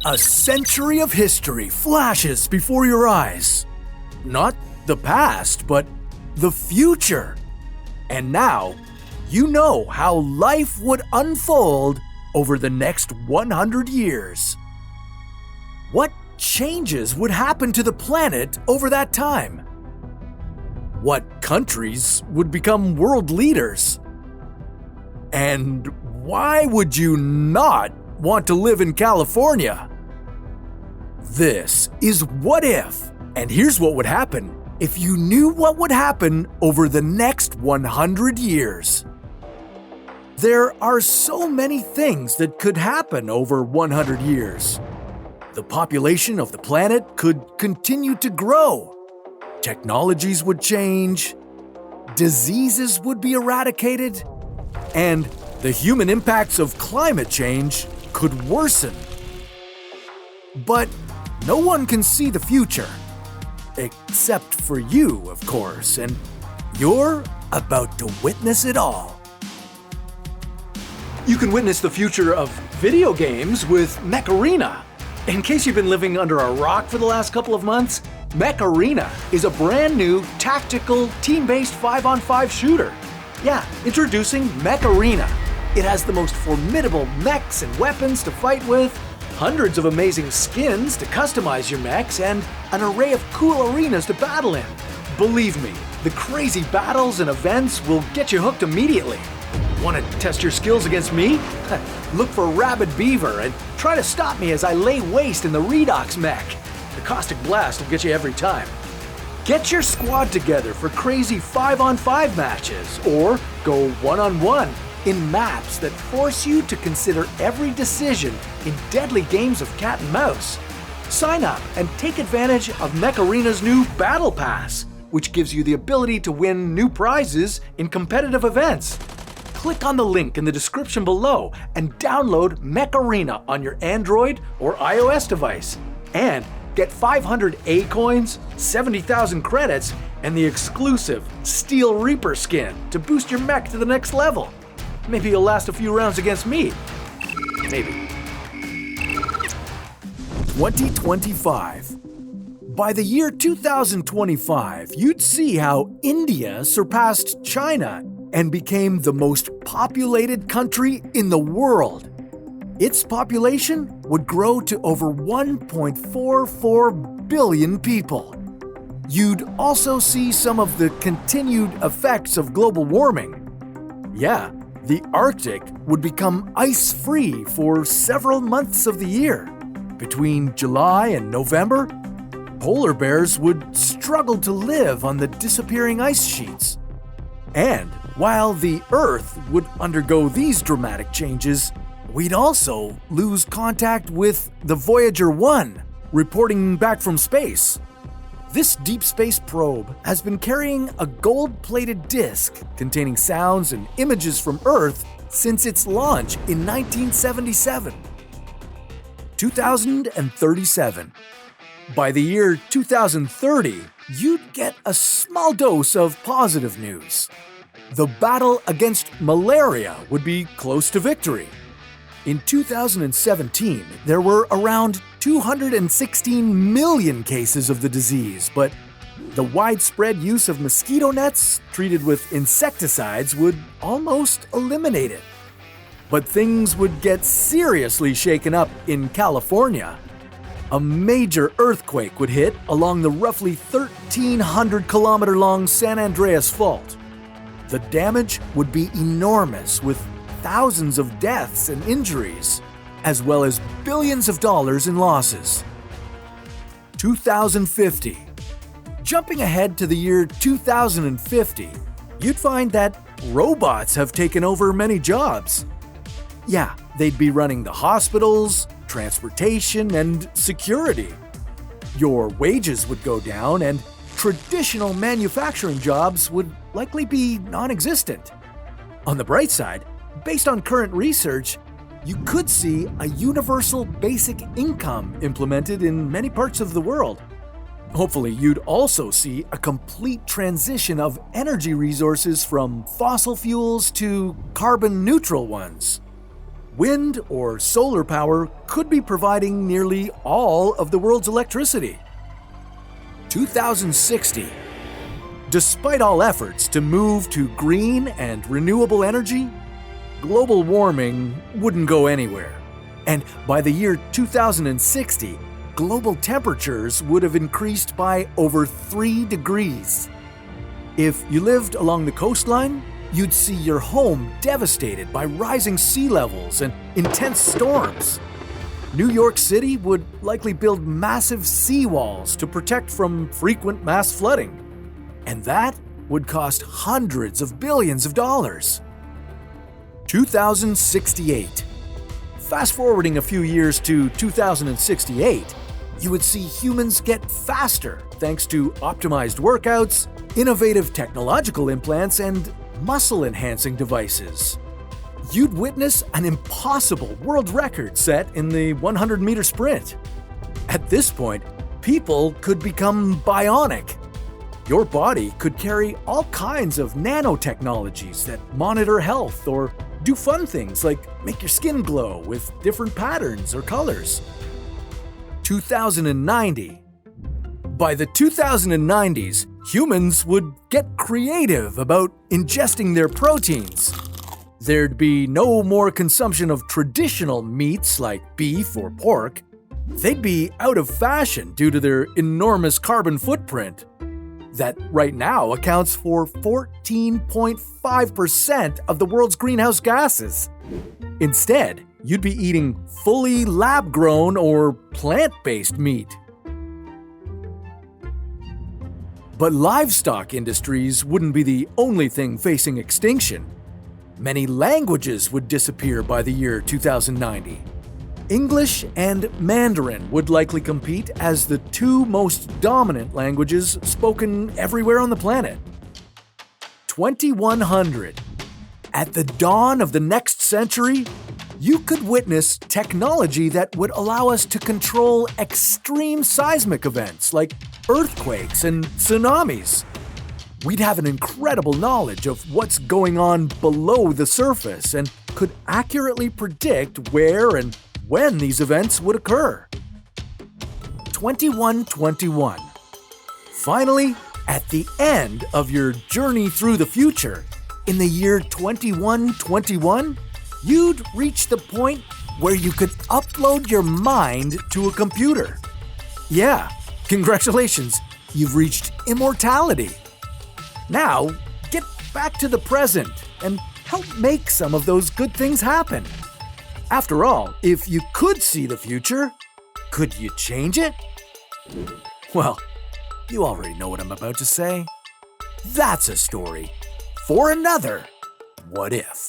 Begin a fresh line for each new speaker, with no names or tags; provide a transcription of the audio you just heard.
A century of history flashes before your eyes. Not the past, but the future. And now, you know how life would unfold over the next 100 years. What changes would happen to the planet over that time? What countries would become world leaders? And why would you not want to live in California? This is What If, and here's what would happen if you knew what would happen over the next 100 years. There are so many things that could happen over 100 years. The population of the planet could continue to grow. Technologies would change. Diseases would be eradicated. And the human impacts of climate change could worsen. But no one can see the future. Except for you, of course, and you're about to witness it all. You can witness the future of video games with Mech Arena. In case you've been living under a rock for the last couple of months, Mech Arena is a brand new tactical team-based 5-on-5 shooter. Yeah, introducing Mech Arena. It has the most formidable mechs and weapons to fight with, hundreds of amazing skins to customize your mechs, and an array of cool arenas to battle in. Believe me, the crazy battles and events will get you hooked immediately. Want to test your skills against me? Look for Rabid Beaver and try to stop me as I lay waste in the Redox mech. The Caustic Blast will get you every time. Get your squad together for crazy 5-on-5 matches, or go 1-on-1 in maps that force you to consider every decision in deadly games of cat and mouse. Sign up and take advantage of Mech Arena's new Battle Pass, which gives you the ability to win new prizes in competitive events. Click on the link in the description below and download Mech Arena on your Android or iOS device. And get 500 A coins, 70,000 credits, and the exclusive Steel Reaper skin to boost your mech to the next level. Maybe you'll last a few rounds against me. Maybe. 2025. By the year 2025, you'd see how India surpassed China and became the most populated country in the world. Its population would grow to over 1.44 billion people. You'd also see some of the continued effects of global warming. Yeah, the Arctic would become ice-free for several months of the year. Between July and November, polar bears would struggle to live on the disappearing ice sheets. And while the Earth would undergo these dramatic changes, we'd also lose contact with the Voyager 1, reporting back from space. This deep space probe has been carrying a gold-plated disc containing sounds and images from Earth since its launch in 1977. 2037. By the year 2030, you'd get a small dose of positive news. The battle against malaria would be close to victory. In 2017, there were around 216 million cases of the disease, but the widespread use of mosquito nets treated with insecticides would almost eliminate it. But things would get seriously shaken up in California. A major earthquake would hit along the roughly 1,300-kilometer-long San Andreas Fault. The damage would be enormous, with thousands of deaths and injuries, as well as billions of dollars in losses. 2050. Jumping ahead to the year 2050, you'd find that robots have taken over many jobs. Yeah, they'd be running the hospitals, transportation, and security. Your wages would go down, and traditional manufacturing jobs would likely be non-existent. On the bright side, based on current research, you could see a universal basic income implemented in many parts of the world. Hopefully, you'd also see a complete transition of energy resources from fossil fuels to carbon-neutral ones. Wind or solar power could be providing nearly all of the world's electricity. 2060. Despite all efforts to move to green and renewable energy, global warming wouldn't go anywhere. And by the year 2060, global temperatures would have increased by over 3 degrees. If you lived along the coastline, you'd see your home devastated by rising sea levels and intense storms. New York City would likely build massive seawalls to protect from frequent mass flooding. And that would cost hundreds of billions of dollars. 2068. Fast forwarding a few years to 2068, you would see humans get faster thanks to optimized workouts, innovative technological implants, and muscle-enhancing devices. You'd witness an impossible world record set in the 100-meter sprint. At this point, people could become bionic. Your body could carry all kinds of nanotechnologies that monitor health or do fun things like make your skin glow with different patterns or colors. 2090. By the 2090s, humans would get creative about ingesting their proteins. There'd be no more consumption of traditional meats like beef or pork. They'd be out of fashion due to their enormous carbon footprint that right now accounts for 14.5% of the world's greenhouse gases. Instead, you'd be eating fully lab-grown or plant-based meat. But livestock industries wouldn't be the only thing facing extinction. Many languages would disappear by the year 2090. English and Mandarin would likely compete as the 2 most dominant languages spoken everywhere on the planet. 2100. At the dawn of the next century, you could witness technology that would allow us to control extreme seismic events like earthquakes and tsunamis. We'd have an incredible knowledge of what's going on below the surface and could accurately predict where and when these events would occur. 2121. Finally, at the end of your journey through the future, in the year 2121, you'd reach the point where you could upload your mind to a computer. Yeah, congratulations, you've reached immortality. Now, get back to the present and help make some of those good things happen. After all, if you could see the future, could you change it? Well, you already know what I'm about to say. That's a story for another What If.